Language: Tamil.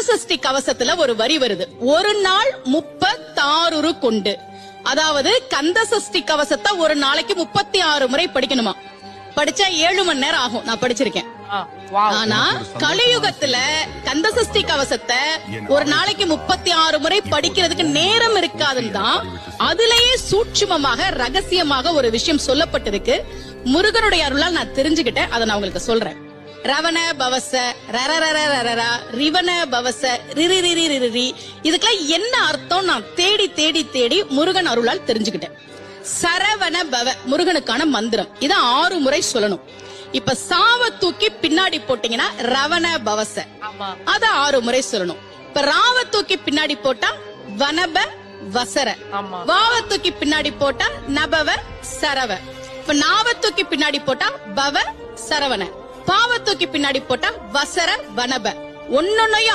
கந்தசஷ்டி கவசத்துல ஒரு வரி வருது, ஒரு நாள் 36 கொண்டு. அதாவது கந்தசஷ்டி கவசத்தை ஒரு நாளைக்கு 36 முறை படிக்கணுமா. படிச்சா 7 மணி நேரம் ஆகும். நான் படிச்சிருக்கேன். ஆனா கலியுகத்துல கந்தசஷ்டி கவசத்தை ஒரு நாளைக்கு 36 முறை படிக்கிறதுக்கு நேரம் இருக்காதுன்னு தான் அதுலயே சூட்சுமமாக ரகசியமாக ஒரு விஷயம் சொல்லப்பட்டிருக்கு. முருகனுடைய அருளால் நான் தெரிஞ்சுக்கிட்டேன். அதை நான் உங்களுக்கு சொல்றேன். ரவண பவச ரரரரரரரா ரிவண பவச ரிரிரிரிரிரி, இதுக்கெல்லாம் என்ன அர்த்தம் நான் தேடி தேடி தேடி முருகன் அருளால் தெரிஞ்சுக்கிட்டேன். சரவண பவ முருகனுக்கான மந்திரம். இத 6 முறை சொல்லணும். இப்ப சாவ தூக்கி பின்னாடி போட்டீங்கன்னா ரவண பவச, அத 6 முறை சொல்லணும். இப்ப ராவ தூக்கி பின்னாடி போட்டா வனப வசர, வாவ தூக்கி பின்னாடி போட்டா நபவ சரவ, இப்ப நாவ தூக்கி பின்னாடி போட்டா பவ சரவண, பாவ தூக்கி பின்னாடி போட்டா வசர வனப. ஒன்னொன்னையும்